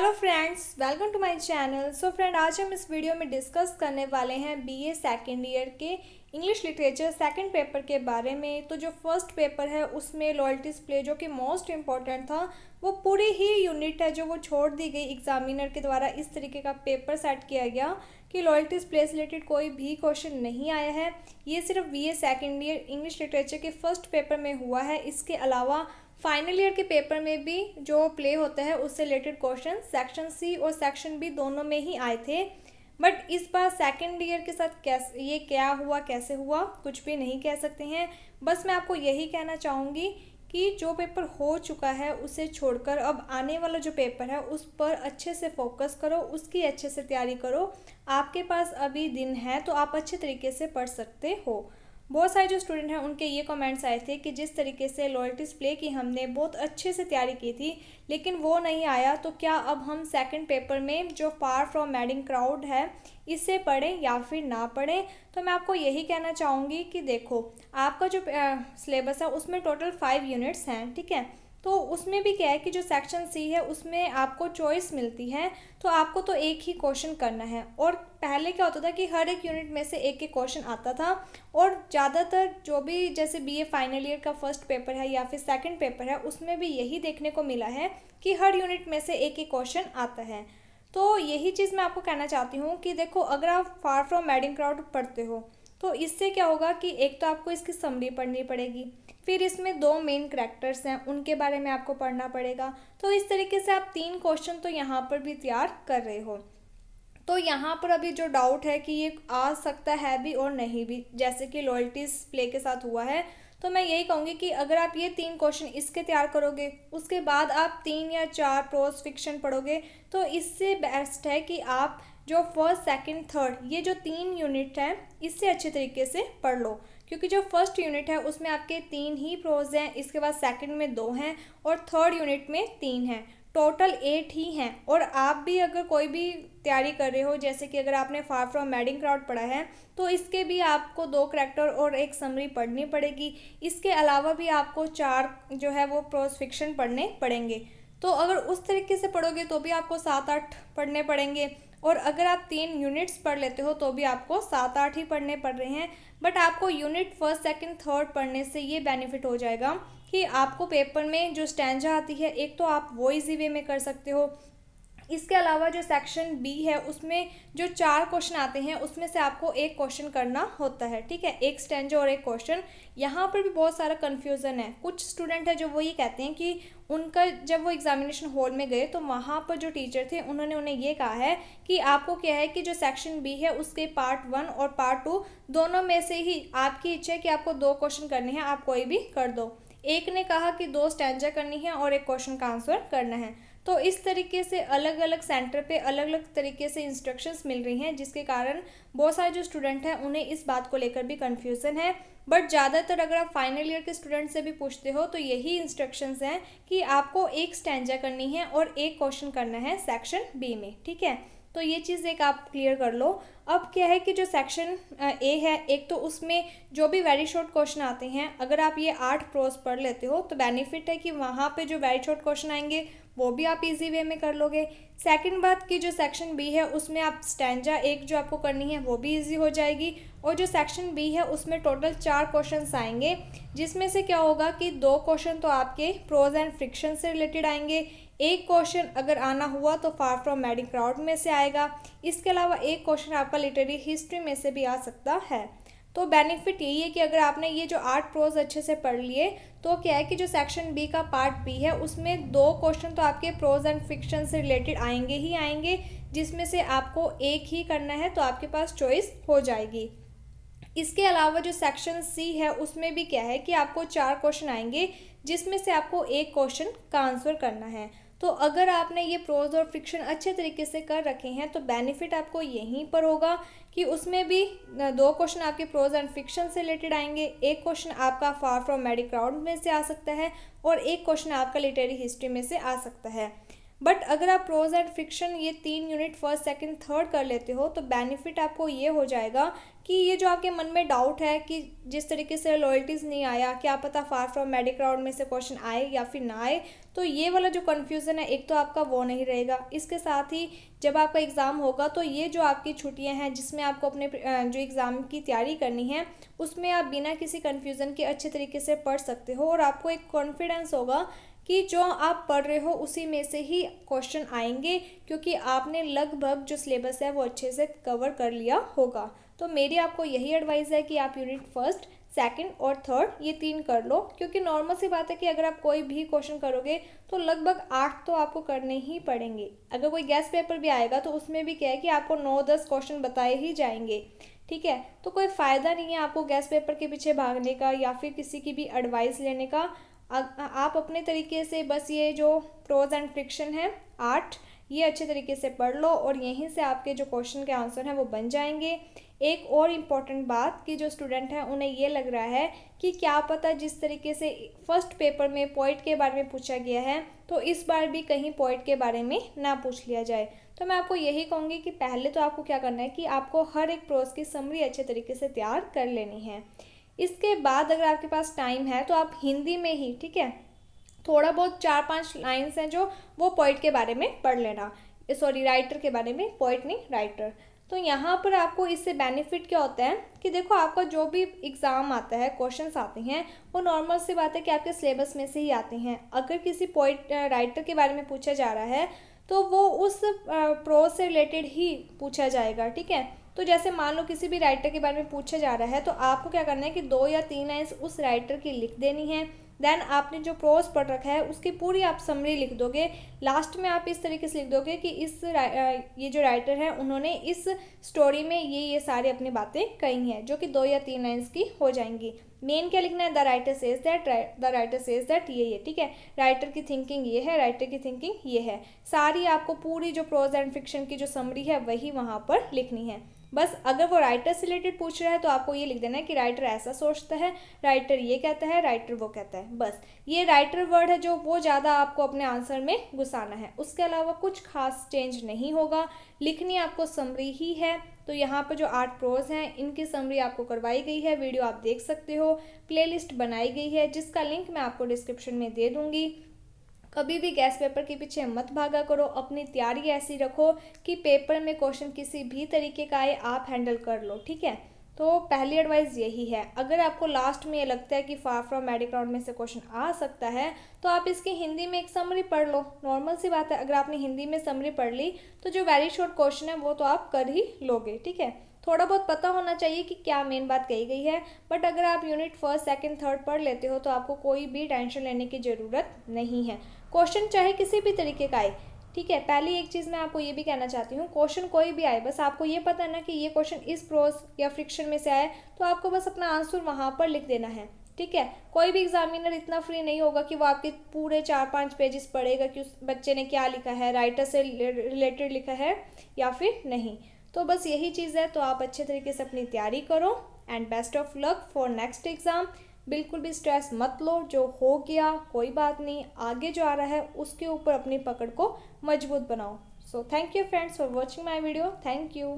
Hello friends, welcome to my channel. So friend, आज हम इस वीडियो में डिस्कस करने वाले हैं बीए सेकेंड ईयर के इंग्लिश लिटरेचर सेकंड पेपर के बारे में। तो जो फर्स्ट पेपर है उसमें लॉयल्टीज प्ले जो कि मोस्ट इम्पॉर्टेंट था, वो पूरी ही यूनिट है जो वो छोड़ दी गई एग्जामिनर के द्वारा। इस तरीके का पेपर सेट किया गया कि लॉयल्टीज प्ले से रिलेटेड कोई भी क्वेश्चन नहीं आया है। ये सिर्फ BA second year English literature के फर्स्ट पेपर में हुआ है। इसके अलावा फाइनल ईयर के पेपर में भी जो प्ले होता है उससे रिलेटेड क्वेश्चन सेक्शन सी और सेक्शन बी दोनों में ही आए थे। बट इस बार सेकेंड ईयर के साथ कैसे ये क्या हुआ, कैसे हुआ, कुछ भी नहीं कह सकते हैं। बस मैं आपको यही कहना चाहूँगी कि जो पेपर हो चुका है उसे छोड़कर अब आने वाला जो पेपर है उस पर अच्छे से फोकस करो, उसकी अच्छे से तैयारी करो। आपके पास अभी दिन है तो आप अच्छे तरीके से पढ़ सकते हो। बहुत सारे जो स्टूडेंट हैं उनके ये कमेंट्स आए थे कि जिस तरीके से लॉयल्टीज प्ले की हमने बहुत अच्छे से तैयारी की थी लेकिन वो नहीं आया, तो क्या अब हम सेकंड पेपर में जो फार फ्रॉम मैडिंग क्राउड है इसे पढ़ें या फिर ना पढ़ें। तो मैं आपको यही कहना चाहूँगी कि देखो, आपका जो सिलेबस है उसमें टोटल 5 यूनिट्स हैं, ठीक है। तो उसमें भी क्या है कि जो सेक्शन सी है उसमें आपको चॉइस मिलती है, तो आपको तो एक ही क्वेश्चन करना है। और पहले क्या होता था कि हर एक यूनिट में से एक एक क्वेश्चन आता था, और ज़्यादातर जो भी जैसे बीए फाइनल ईयर का फर्स्ट पेपर है या फिर सेकंड पेपर है उसमें भी यही देखने को मिला है कि हर यूनिट में से एक एक क्वेश्चन आता है। तो यही चीज़ मैं आपको कहना चाहती हूँ कि देखो, अगर आप फार फ्रॉम मैडिंग क्राउड पढ़ते हो तो इससे क्या होगा कि एक तो आपको इसकी समरी पढ़नी पड़ेगी, फिर इसमें 2 मेन करैक्टर्स हैं उनके बारे में आपको पढ़ना पड़ेगा। तो इस तरीके से आप 3 क्वेश्चन तो यहाँ पर भी तैयार कर रहे हो। तो यहाँ पर अभी जो डाउट है कि ये आ सकता है भी और नहीं भी, जैसे कि लॉयल्टीज प्ले के साथ हुआ है, तो मैं यही कहूँगी कि अगर आप ये 3 क्वेश्चन इसके तैयार करोगे, उसके बाद आप 3 या 4 प्रोज फिक्शन पढ़ोगे, तो इससे बेस्ट है कि आप जो फर्स्ट सेकंड थर्ड ये जो 3 यूनिट हैं इससे अच्छे तरीके से पढ़ लो। क्योंकि जो फर्स्ट यूनिट है उसमें आपके 3 ही प्रोज हैं, इसके बाद सेकंड में 2 हैं और थर्ड यूनिट में 3 हैं, टोटल 8 ही हैं। और आप भी अगर कोई भी तैयारी कर रहे हो, जैसे कि अगर आपने फार फ्रॉम मैडिंग क्राउड पढ़ा है तो इसके भी आपको 2 करैक्टर और एक समरी पढ़नी पड़ेगी। इसके अलावा भी आपको 4 जो है वो प्रोज फिक्शन पढ़ने पड़ेंगे। तो अगर उस तरीके से पढ़ोगे तो भी आपको 7-8 पढ़ने पड़ेंगे, और अगर आप 3 यूनिट्स पढ़ लेते हो तो भी आपको 7-8 ही पढ़ने पड़ रहे हैं। बट आपको यूनिट फर्स्ट सेकंड थर्ड पढ़ने से ये बेनिफिट हो जाएगा कि आपको पेपर में जो स्टैंजा आती है एक तो आप वो इजी वे में कर सकते हो। इसके अलावा जो सेक्शन बी है उसमें जो 4 क्वेश्चन आते हैं उसमें से आपको एक क्वेश्चन करना होता है, ठीक है, एक स्टैंजा और एक क्वेश्चन। यहाँ पर भी बहुत सारा कन्फ्यूज़न है। कुछ स्टूडेंट है जो वो ये कहते हैं कि उनका जब वो एग्जामिनेशन हॉल में गए तो वहाँ पर जो टीचर थे उन्होंने उन्हें ये कहा है कि आपको क्या है कि जो सेक्शन बी है उसके पार्ट 1 और पार्ट 2 दोनों में से ही आपकी इच्छा है कि आपको 2 क्वेश्चन करने हैं, आप कोई भी कर दो। एक ने कहा कि 2 स्टैंजा करनी है और एक क्वेश्चन का आंसर करना है। तो इस तरीके से अलग अलग सेंटर पे अलग अलग तरीके से इंस्ट्रक्शंस मिल रही हैं, जिसके कारण बहुत सारे जो स्टूडेंट हैं उन्हें इस बात को लेकर भी कन्फ्यूज़न है। बट ज़्यादातर अगर आप फाइनल ईयर के स्टूडेंट से भी पूछते हो तो यही इंस्ट्रक्शंस हैं कि आपको एक स्टैंजा करनी है और एक क्वेश्चन करना है सेक्शन बी में, ठीक है। तो ये चीज़ एक आप क्लियर कर लो। अब क्या है कि जो सेक्शन ए है, एक तो उसमें जो भी वेरी शॉर्ट क्वेश्चन आते हैं, अगर आप ये 8 प्रोज पढ़ लेते हो तो बेनिफिट है कि वहाँ पे जो वेरी शॉर्ट क्वेश्चन आएंगे वो भी आप इजी वे में कर लोगे। सेकंड बात कि जो सेक्शन बी है उसमें आप स्टैंजा एक जो आपको करनी है वो भी इजी हो जाएगी। और जो सेक्शन बी है उसमें टोटल 4 क्वेश्चंस आएंगे, जिसमें से क्या होगा कि 2 क्वेश्चन तो आपके प्रोज एंड फ्रिक्शन से रिलेटेड आएंगे, एक क्वेश्चन अगर आना हुआ तो फार फ्रॉम मैडिंग क्राउड में से आएगा। इसके अलावा एक क्वेश्चन आपका लिटरेरी हिस्ट्री में से भी आ सकता है। तो बेनिफिट यही है कि अगर आपने ये जो 8 प्रोज अच्छे से पढ़ लिए तो क्या है कि जो सेक्शन बी का पार्ट बी है उसमें 2 क्वेश्चन तो आपके प्रोज एंड फिक्शन से रिलेटेड आएंगे ही आएंगे, जिसमें से आपको एक ही करना है, तो आपके पास चॉइस हो जाएगी। इसके अलावा जो सेक्शन सी है उसमें भी क्या है कि आपको 4 क्वेश्चन आएंगे, जिसमें से आपको एक क्वेश्चन का आंसर करना है। तो अगर आपने ये प्रोज और फ्रिक्शन अच्छे तरीके से कर रखे हैं तो बेनिफिट आपको यहीं पर होगा कि उसमें भी 2 क्वेश्चन आपके प्रोज एंड फिक्शन से रिलेटेड आएंगे, एक क्वेश्चन आपका फार फ्रॉम मैडिंग क्राउड में से आ सकता है और एक क्वेश्चन आपका लिटरेरी हिस्ट्री में से आ सकता है। बट अगर आप प्रोज एंड फिक्शन ये 3 यूनिट फर्स्ट सेकंड थर्ड कर लेते हो तो बेनिफिट आपको ये हो जाएगा कि ये जो आपके मन में डाउट है कि जिस तरीके से लॉयल्टीज़ नहीं आया, क्या पता फार फ्रॉम मैडिंग क्राउड में से क्वेश्चन आए या फिर ना आए, तो ये वाला जो कन्फ्यूज़न है एक तो आपका वो नहीं रहेगा। इसके साथ ही जब आपका एग्ज़ाम होगा तो ये जो आपकी छुट्टियां हैं जिसमें आपको अपने जो एग्ज़ाम की तैयारी करनी है उसमें आप बिना किसी कन्फ्यूज़न के अच्छे तरीके से पढ़ सकते हो और आपको एक कॉन्फिडेंस होगा कि जो आप पढ़ रहे हो उसी में से ही क्वेश्चन आएंगे, क्योंकि आपने लगभग जो सिलेबस है वो अच्छे से कवर कर लिया होगा। तो मेरी आपको यही एडवाइस है कि आप यूनिट फर्स्ट, सेकंड और थर्ड ये 3 कर लो, क्योंकि नॉर्मल सी बात है कि अगर आप कोई भी क्वेश्चन करोगे तो लगभग 8 तो आपको करने ही पड़ेंगे। अगर कोई गेस्ट पेपर भी आएगा तो उसमें भी क्या है कि आपको 9-10 क्वेश्चन बताए ही जाएंगे, ठीक है। तो कोई फ़ायदा नहीं है आपको गेस्ट पेपर के पीछे भागने का या फिर किसी की भी एडवाइस लेने का। आप अपने तरीके से बस ये जो प्रोज एंड फ्रिक्शन है 8 ये अच्छे तरीके से पढ़ लो और यहीं से आपके जो क्वेश्चन के आंसर हैं वो बन जाएंगे। एक और इम्पॉर्टेंट बात कि जो स्टूडेंट हैं उन्हें ये लग रहा है कि क्या पता जिस तरीके से फर्स्ट पेपर में पोइट के बारे में पूछा गया है तो इस बार भी कहीं पोइट के बारे में ना पूछ लिया जाए। तो मैं आपको यही कहूँगी कि पहले तो आपको क्या करना है कि आपको हर एक प्रोज की समरी अच्छे तरीके से तैयार कर लेनी है। इसके बाद अगर आपके पास टाइम है तो आप हिंदी में ही, ठीक है, थोड़ा बहुत 4-5 लाइन्स हैं जो वो पोइट के बारे में पढ़ लेना, सॉरी राइटर के बारे में, पोइट नहीं राइटर। तो यहाँ पर आपको इससे बेनिफिट क्या होता है कि देखो आपका जो भी एग्ज़ाम आता है, क्वेश्चंस आते हैं वो नॉर्मल सी बात है कि आपके सिलेबस में से ही आते हैं। अगर किसी पोइट राइटर के बारे में पूछा जा रहा है तो वो उस प्रोज से रिलेटेड ही पूछा जाएगा, ठीक है। तो जैसे मान लो किसी भी राइटर के बारे में पूछा जा रहा है तो आपको क्या करना है कि 2 या 3 लाइन्स उस राइटर की लिख देनी है। देन आपने जो प्रोज पढ़ रखा है उसकी पूरी आप समरी लिख दोगे। लास्ट में आप इस तरीके से लिख दोगे कि ये जो राइटर है उन्होंने इस स्टोरी में ये सारी अपनी बातें कही हैं, जो कि 2 या 3 लाइन्स की हो जाएंगी। मेन क्या लिखना है, द राइटर सेज दैट, ये ठीक है, राइटर की थिंकिंग ये है, राइटर की थिंकिंग ये है। सारी आपको पूरी जो प्रोज एंड फिक्शन की जो समरी है वही वहाँ पर लिखनी है। बस अगर वो राइटर से रिलेटेड पूछ रहा है तो आपको ये लिख देना है कि राइटर ऐसा सोचता है, राइटर ये कहता है, राइटर वो कहता है। बस ये राइटर वर्ड है जो वो ज़्यादा आपको अपने आंसर में घुसाना है, उसके अलावा कुछ खास चेंज नहीं होगा। लिखनी आपको समरी ही है। तो यहाँ पर जो 8 प्रोज हैं इनकी समरी आपको करवाई गई है, वीडियो आप देख सकते हो, प्लेलिस्ट बनाई गई है जिसका लिंक मैं आपको डिस्क्रिप्शन में दे दूँगी। कभी भी गेस्ट पेपर के पीछे मत भागा करो, अपनी तैयारी ऐसी रखो कि पेपर में क्वेश्चन किसी भी तरीके का आए आप हैंडल कर लो, ठीक है। तो पहली एडवाइस यही है। अगर आपको लास्ट में ये लगता है कि फार फ्रॉम मेडिक राउंड में से क्वेश्चन आ सकता है तो आप इसकी हिंदी में एक समरी पढ़ लो। नॉर्मल सी बात है, अगर आपने हिंदी में समरी पढ़ ली तो जो वेरी शॉर्ट क्वेश्चन है वो तो आप कर ही लोगे, ठीक है। थोड़ा बहुत पता होना चाहिए कि क्या मेन बात कही गई है, बट अगर आप यूनिट फर्स्ट, सेकंड, थर्ड पढ़ लेते हो तो आपको कोई भी टेंशन लेने की ज़रूरत नहीं है। क्वेश्चन चाहे किसी भी तरीके का आए, ठीक है। पहली एक चीज़ मैं आपको ये भी कहना चाहती हूँ, क्वेश्चन कोई भी आए, बस आपको ये पता है ना कि ये क्वेश्चन इस प्रोज या फ्रिक्शन में से आए तो आपको बस अपना आंसर वहाँ पर लिख देना है, ठीक है। कोई भी एग्जामिनर इतना फ्री नहीं होगा कि वो आपके पूरे 4-5 पेजेस पढ़ेगा कि उस बच्चे ने क्या लिखा है, राइटर से रिलेटेड लिखा है या फिर नहीं। तो बस यही चीज़ है। तो आप अच्छे तरीके से अपनी तैयारी करो and best of luck for next exam. बिल्कुल भी स्ट्रेस मत लो, जो हो गया कोई बात नहीं, आगे जो आ रहा है उसके ऊपर अपनी पकड़ को मजबूत बनाओ। So thank you friends for watching my video. Thank you.